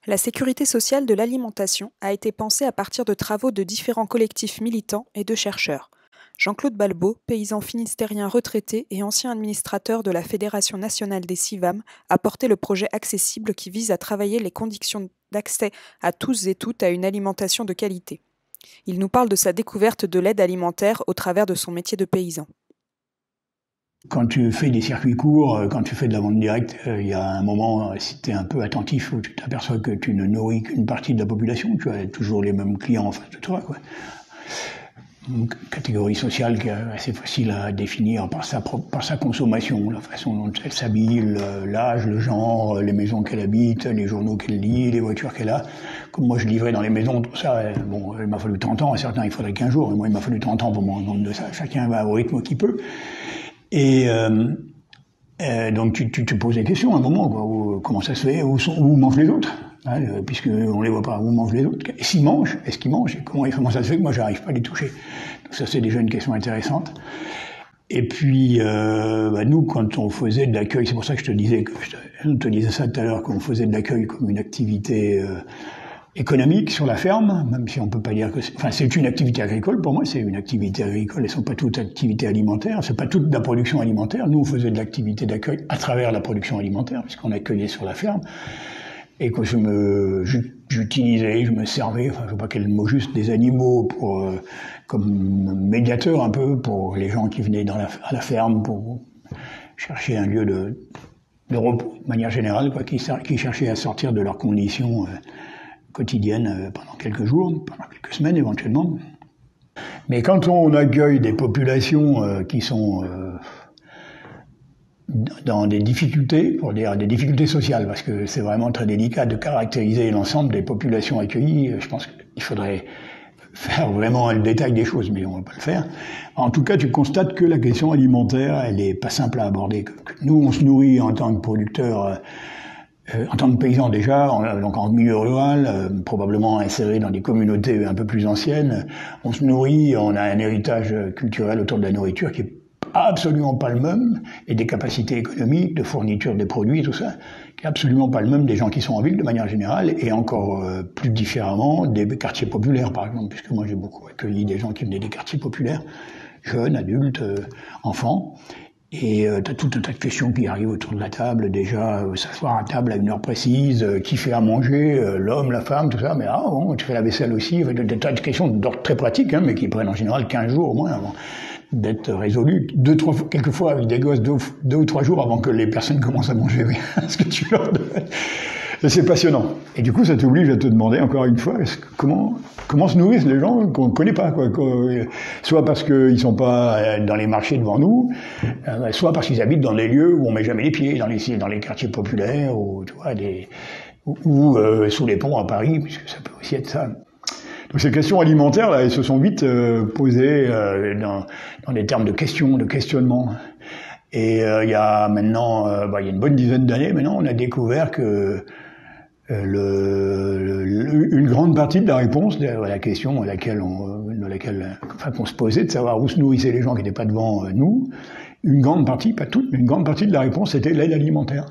La sécurité sociale de l'alimentation a été pensée à partir de travaux de différents collectifs militants et de chercheurs. Jean-Claude Balbot, paysan finistérien retraité et ancien administrateur de la Fédération nationale des CIVAM, a porté le projet Accessible qui vise à travailler les conditions d'accès à tous et toutes à une alimentation de qualité. Il nous parle de sa découverte de l'aide alimentaire au travers de son métier de paysan. Quand tu fais des circuits courts, quand tu fais de la vente directe, il y a un moment, si tu es un peu attentif, où tu t'aperçois que tu ne nourris qu'une partie de la population, tu as toujours les mêmes clients en face de toi, quoi. Une catégorie sociale qui est assez facile à définir par sa consommation, la façon dont elle s'habille, l'âge, le genre, les maisons qu'elle habite, les journaux qu'elle lit, les voitures qu'elle a. Comme moi je livrais dans les maisons, tout ça, bon, il m'a fallu 30 ans, à certains il faudrait 15 jours, mais moi il m'a fallu 30 ans pour me rendre compte de ça. Chacun va au rythme qu'il peut. Et donc tu te poses des questions à un moment, quoi, comment ça se fait, où mangent les autres, hein, puisque on les voit pas, où mangent les autres, est-ce qu'ils mangent, et comment ça se fait que moi j'arrive pas à les toucher. Donc ça c'est déjà une question intéressante. Et puis nous quand on faisait de l'accueil, c'est pour ça que je te disais ça tout à l'heure, qu'on faisait de l'accueil comme une activité économique sur la ferme, même si on peut pas dire que c'est une activité agricole. Pour moi, c'est une activité agricole. Elles sont pas toutes activités alimentaires. C'est pas toute de la production alimentaire. Nous, on faisait de l'activité d'accueil à travers la production alimentaire, puisqu'on accueillait sur la ferme. Et que j'utilisais, je me servais, enfin, je sais pas quel mot juste, des animaux comme médiateur un peu pour les gens qui venaient à la ferme pour chercher un lieu de repos, de manière générale, quoi, qui cherchaient à sortir de leurs conditions quotidienne pendant quelques jours, pendant quelques semaines éventuellement. Mais quand on accueille des populations qui sont dans des difficultés, pour dire des difficultés sociales, parce que c'est vraiment très délicat de caractériser l'ensemble des populations accueillies, je pense qu'il faudrait faire vraiment le détail des choses, mais on va pas le faire. En tout cas, tu constates que la question alimentaire, elle est pas simple à aborder. Nous, on se nourrit en tant que producteurs en tant que paysan déjà, donc en milieu rural, probablement inséré dans des communautés un peu plus anciennes, on se nourrit, on a un héritage culturel autour de la nourriture qui est absolument pas le même, et des capacités économiques, de fourniture des produits, tout ça, qui est absolument pas le même des gens qui sont en ville de manière générale, et encore plus différemment des quartiers populaires par exemple, puisque moi j'ai beaucoup accueilli des gens qui venaient des quartiers populaires, jeunes, adultes, enfants. Et t'as tout un tas de questions qui arrivent autour de la table, déjà s'asseoir à table à une heure précise, qui fait à manger, l'homme, la femme, tout ça, mais bon, tu fais la vaisselle aussi, des tas de questions d'ordre très pratique, hein, mais qui prennent en général 15 jours au moins avant d'être résolues, quelquefois avec des gosses 2 ou 3 jours avant que les personnes commencent à manger, oui, ce que tu leur donnes. C'est passionnant. Et du coup, ça t'oblige à te demander encore une fois, comment se nourrissent les gens qu'on ne connaît pas, quoi. Soit parce qu'ils sont pas dans les marchés devant nous, soit parce qu'ils habitent dans des lieux où on met jamais les pieds, dans les quartiers populaires, ou tu vois, ou sous les ponts à Paris, puisque ça peut aussi être ça. Donc ces questions alimentaires, là, elles se sont vite posées dans des termes de questions, de questionnement. Et il y a maintenant, il y a une bonne dizaine d'années maintenant, on a découvert que une grande partie de la réponse à la question qu'on se posait, de savoir où se nourrissaient les gens qui n'étaient pas devant nous, une grande partie, pas toute, mais une grande partie de la réponse c'était l'aide alimentaire.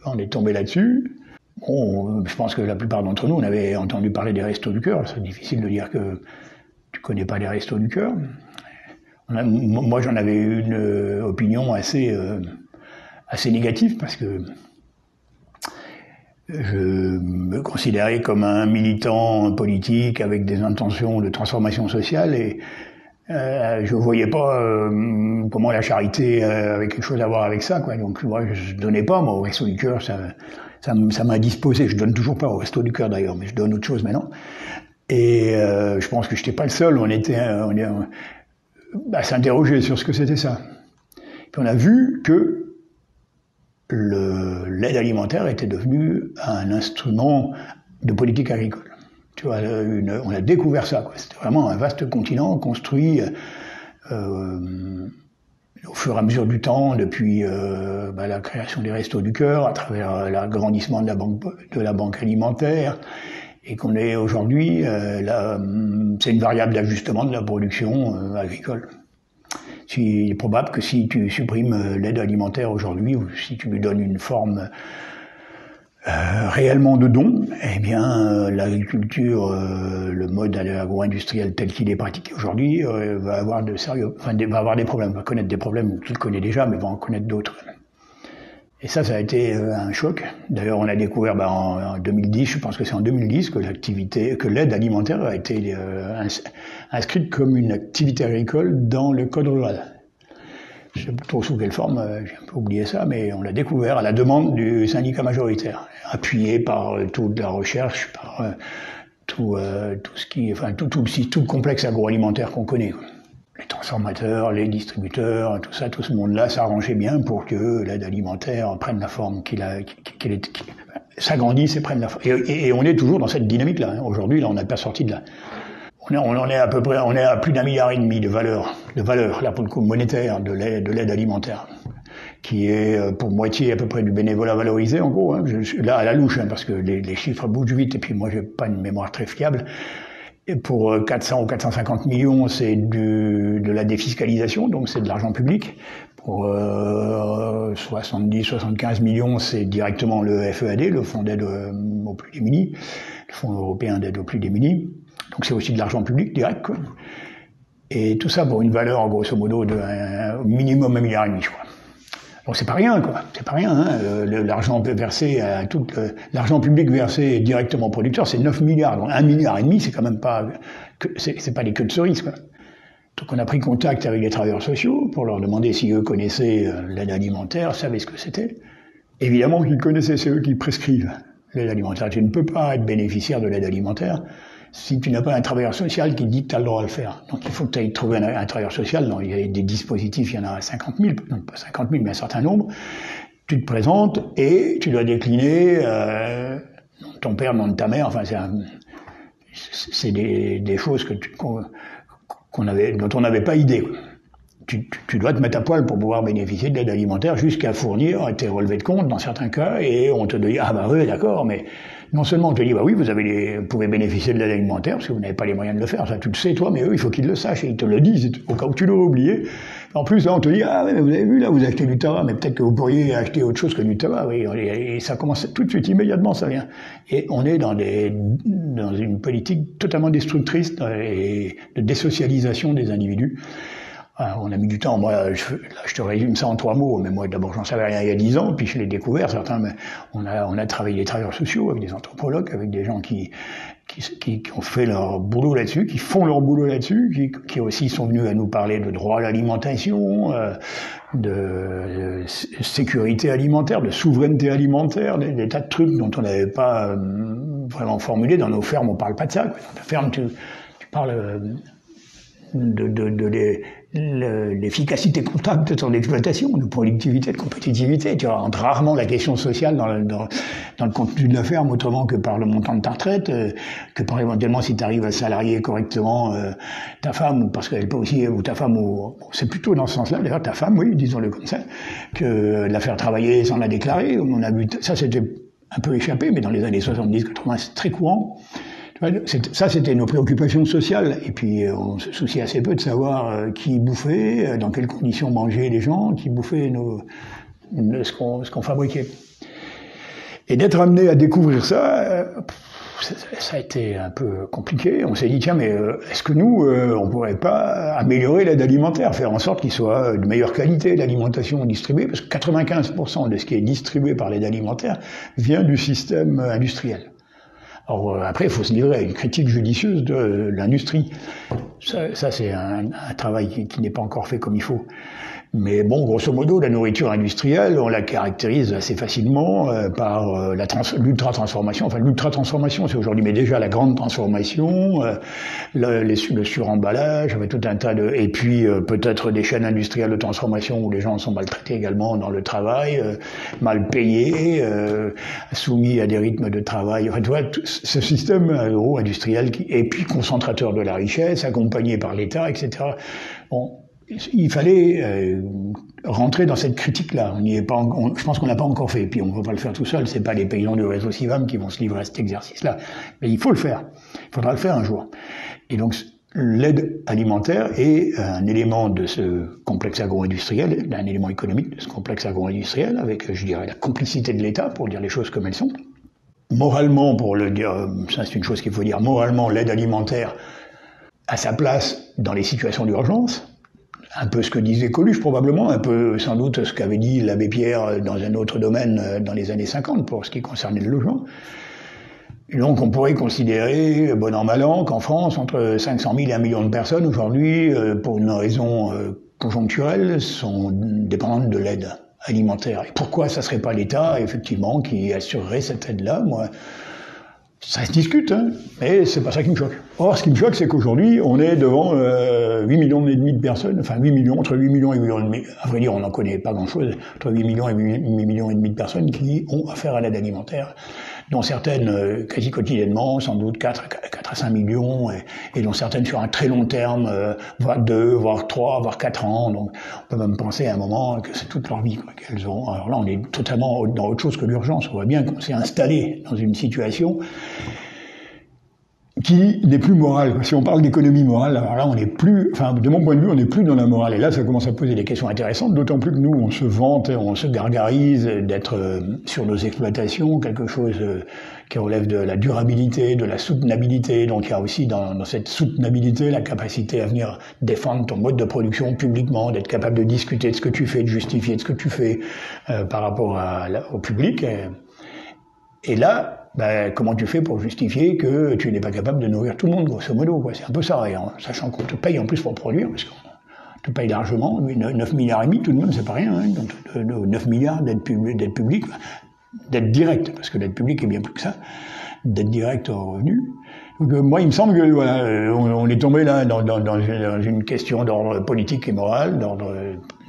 On est tombé là-dessus. Bon, je pense que la plupart d'entre nous, on avait entendu parler des Restos du Cœur. C'est difficile de dire que tu connais pas les Restos du Cœur. Moi, j'en avais une opinion assez négative parce que je me considérais comme un militant politique avec des intentions de transformation sociale et je voyais pas comment la charité avait quelque chose à voir avec ça, quoi. Donc moi, je donnais pas, moi, au Resto du Cœur, ça m'a disposé. Je donne toujours pas au Resto du Cœur d'ailleurs, mais je donne autre chose maintenant. Et je pense que j'étais pas le seul. On est à s'interroger sur ce que c'était ça. Puis on a vu que l'aide alimentaire était devenue un instrument de politique agricole. Tu vois, on a découvert ça, quoi. C'était vraiment un vaste continent construit au fur et à mesure du temps, depuis la création des Restos du Cœur, à travers l'agrandissement de la banque alimentaire, et qu'on est aujourd'hui, c'est une variable d'ajustement de la production agricole. Il est probable que si tu supprimes l'aide alimentaire aujourd'hui, ou si tu lui donnes une forme réellement de dons, eh bien, l'agriculture, le mode agro-industriel tel qu'il est pratiqué aujourd'hui, va avoir va avoir des problèmes, va connaître des problèmes qu'il connaît déjà, mais va en connaître d'autres. Et ça a été un choc. D'ailleurs, on a découvert en 2010, je pense que c'est en 2010, que l'aide alimentaire a été inscrite comme une activité agricole dans le code rural. Je sais pas trop sous quelle forme, j'ai un peu oublié ça, mais on l'a découvert à la demande du syndicat majoritaire, appuyé par toute la recherche, par tout le complexe agroalimentaire qu'on connaît. Les transformateurs, les distributeurs, tout ce monde-là s'arrangeait bien pour que l'aide alimentaire prenne la forme s'agrandisse et prenne la forme. Et on est toujours dans cette dynamique-là. Aujourd'hui, là, on n'est pas sorti de là. On est à peu près, on est à plus d'1,5 milliard de valeur, là pour le coup monétaire de l'aide alimentaire, qui est pour moitié à peu près du bénévolat valorisé en gros. Hein. Je suis là à la louche parce que les chiffres bougent vite et puis moi j'ai pas une mémoire très fiable. Et pour 400 ou 450 millions, c'est de la défiscalisation, donc c'est de l'argent public. Pour 70-75 millions, c'est directement le FEAD, le Fonds d'aide aux plus démunis, le Fonds européen d'aide aux plus démunis. Donc c'est aussi de l'argent public direct, quoi. Et tout ça pour une valeur, grosso modo, de au minimum 1,5 milliard, je crois. Donc c'est pas rien, quoi. C'est pas rien, hein. L'argent versé l'argent public versé directement au producteur, c'est 9 milliards. Donc 1,5 milliard, c'est quand même pas, c'est pas des queues de cerises, quoi. Donc on a pris contact avec les travailleurs sociaux pour leur demander si eux connaissaient l'aide alimentaire, savaient ce que c'était. Évidemment qu'ils connaissaient, c'est eux qui prescrivent l'aide alimentaire. Tu ne peux pas être bénéficiaire de l'aide alimentaire si tu n'as pas un travailleur social qui dit que tu as le droit de le faire. Donc il faut que tu ailles trouver un travailleur social. Il y a des dispositifs, il y en a 50 000, non pas 50 000, mais un certain nombre. Tu te présentes et tu dois décliner ton père, nom de ta mère. Enfin, c'est des choses dont on n'avait pas idée. Tu dois te mettre à poil pour pouvoir bénéficier de l'aide alimentaire jusqu'à fournir tes relevés de compte dans certains cas et on te dit ah bah oui d'accord, mais non seulement on te dit bah oui vous pouvez bénéficier de l'aide alimentaire parce que vous n'avez pas les moyens de le faire, ça tu le sais toi, mais eux il faut qu'ils le sachent et ils te le disent au cas où tu l'aurais oublié. En plus là on te dit ah ouais mais vous avez vu là vous achetez du tabac, mais peut-être que vous pourriez acheter autre chose que du tabac, oui, et ça commence tout de suite immédiatement ça vient. Et on est dans une politique totalement destructrice et de désocialisation des individus. On a mis du temps. Moi, je te résume ça en 3 mots. Mais moi, d'abord, j'en savais rien il y a 10 ans, puis je l'ai découvert. Certains, mais on a travaillé les travailleurs sociaux avec des anthropologues, avec des gens qui ont fait leur boulot là-dessus, qui font leur boulot là-dessus, qui aussi sont venus à nous parler de droit à l'alimentation, de sécurité alimentaire, de souveraineté alimentaire, des tas de trucs dont on n'avait pas vraiment formulé. Dans nos fermes, on parle pas de ça. Quoi. Dans ta ferme, tu parles de l'efficacité comptable de ton exploitation, de productivité, de compétitivité. Tu rentres rarement la question sociale dans le contenu de la ferme, autrement que par le montant de ta retraite, que par éventuellement si tu arrives à salarier correctement ta femme, ou parce qu'elle peut aussi, ou ta femme, ou c'est plutôt dans ce sens-là, d'ailleurs ta femme, oui, disons-le comme ça, que la faire travailler sans la déclarer. On a vu, ça c'était un peu échappé, mais dans les années 70-80, c'est très courant. Ça, c'était nos préoccupations sociales. Et puis, on se souciait assez peu de savoir qui bouffait, dans quelles conditions mangeaient les gens, qui bouffaient ce qu'on fabriquait. Et d'être amené à découvrir ça, ça a été un peu compliqué. On s'est dit, tiens, mais est-ce que nous, on pourrait pas améliorer l'aide alimentaire, faire en sorte qu'il soit de meilleure qualité, l'alimentation distribuée, parce que 95% de ce qui est distribué par l'aide alimentaire vient du système industriel. Alors après, il faut se livrer à une critique judicieuse de l'industrie. Ça c'est un travail qui n'est pas encore fait comme il faut. Mais bon, grosso modo, la nourriture industrielle, on la caractérise assez facilement par l'ultra-transformation. Enfin, l'ultra-transformation, c'est aujourd'hui, mais déjà la grande transformation, le suremballage, avec tout un tas de... Et puis, peut-être des chaînes industrielles de transformation où les gens sont maltraités également dans le travail, mal payés, soumis à des rythmes de travail. Enfin, tu vois, ce système agro-industriel et puis concentrateur de la richesse, accompagné par l'État, etc. Bon, il fallait rentrer dans cette critique-là. Je pense qu'on l'a pas encore fait. Et puis on ne peut pas le faire tout seul. C'est pas les paysans du réseau Civam qui vont se livrer à cet exercice-là. Mais il faut le faire. Il faudra le faire un jour. Et donc l'aide alimentaire est un élément de ce complexe agro-industriel, un élément économique de ce complexe agro-industriel, avec, je dirais, la complicité de l'État pour dire les choses comme elles sont. moralement, pour le dire, ça c'est une chose qu'il faut dire, moralement, l'aide alimentaire a sa place dans les situations d'urgence. Un peu ce que disait Coluche probablement, un peu sans doute ce qu'avait dit l'abbé Pierre dans un autre domaine dans les années 50 pour ce qui concernait le logement. Et donc on pourrait considérer, bon an mal an, qu'en France, entre 500 000 et 1 million de personnes aujourd'hui, pour une raison conjoncturelle, sont dépendantes de l'aide alimentaire. Et pourquoi ça serait pas l'État, effectivement, qui assurerait cette aide-là? Moi, ça se discute, hein, mais c'est pas ça qui me choque. Or, ce qui me choque, c'est qu'aujourd'hui, on est devant 8 millions et demi de personnes, enfin 8 millions, entre 8 millions et 8 millions et demi, à vrai dire, on n'en connaît pas grand-chose, entre 8 millions et 8 millions et demi de personnes qui ont affaire à l'aide alimentaire, dont certaines quasi quotidiennement, sans doute 4 à 5 millions, et dont certaines sur un très long terme, voire 2, voire 3, voire 4 ans. Donc on peut même penser à un moment que c'est toute leur vie quoi, qu'elles ont. Alors là, on est totalement dans autre chose que l'urgence. On voit bien qu'on s'est installé dans une situation qui n'est plus morale. Si on parle d'économie morale, alors là, on n'est plus, enfin, de mon point de vue, on n'est plus dans la morale. Et là, ça commence à poser des questions intéressantes, d'autant plus que nous, on se vante, on se gargarise d'être sur nos exploitations quelque chose qui relève de la durabilité, de la soutenabilité. Donc, il y a aussi dans cette soutenabilité la capacité à venir défendre ton mode de production publiquement, d'être capable de discuter de ce que tu fais, de justifier de ce que tu fais par rapport au public. Et là, comment tu fais pour justifier que tu n'es pas capable de nourrir tout le monde, grosso modo, quoi. C'est un peu ça, sachant qu'on te paye en plus pour produire, parce qu'on te paye largement, 9 milliards et demi, tout de même, c'est pas rien, hein, donc 9 milliards d'aide publique, d'aide directe, parce que l'aide publique est bien plus que ça, d'aide directe aux revenus. Donc, moi, il me semble que, voilà, on est tombé là dans une question d'ordre politique et moral,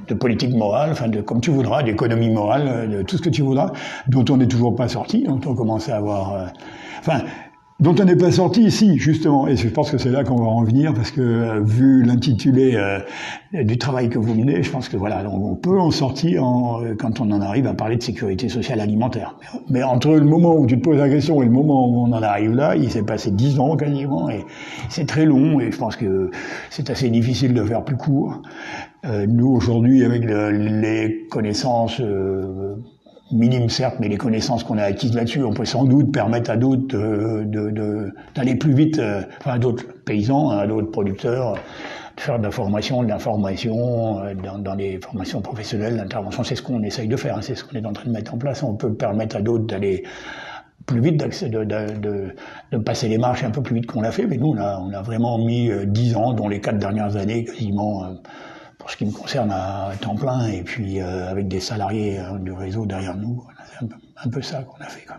de politique morale, enfin comme tu voudras, d'économie morale, de tout ce que tu voudras, dont on n'est toujours pas sorti, dont on commence à avoir, dont on n'est pas sorti ici, justement, et je pense que c'est là qu'on va en venir, parce que vu l'intitulé du travail que vous menez, je pense que voilà, on peut en sortir quand on en arrive à parler de sécurité sociale alimentaire. Mais entre le moment où tu te poses la question et le moment où on en arrive là, il s'est passé 10 ans quasiment, et c'est très long, et je pense que c'est assez difficile de faire plus court. Nous, aujourd'hui, avec les connaissances minimes, certes, mais les connaissances qu'on a acquises là-dessus, on peut sans doute permettre à d'autres d'aller plus vite, à d'autres paysans, à d'autres producteurs, de faire de la formation, de l'information, dans les formations professionnelles, l'intervention. C'est ce qu'on essaye de faire, hein, c'est ce qu'on est en train de mettre en place. On peut permettre à d'autres d'aller plus vite, de passer les marches un peu plus vite qu'on l'a fait, mais nous, on a vraiment mis 10 ans, dont les 4 dernières années, quasiment, pour ce qui me concerne, à temps plein, et puis avec des salariés du réseau derrière nous. C'est un peu ça qu'on a fait, quoi.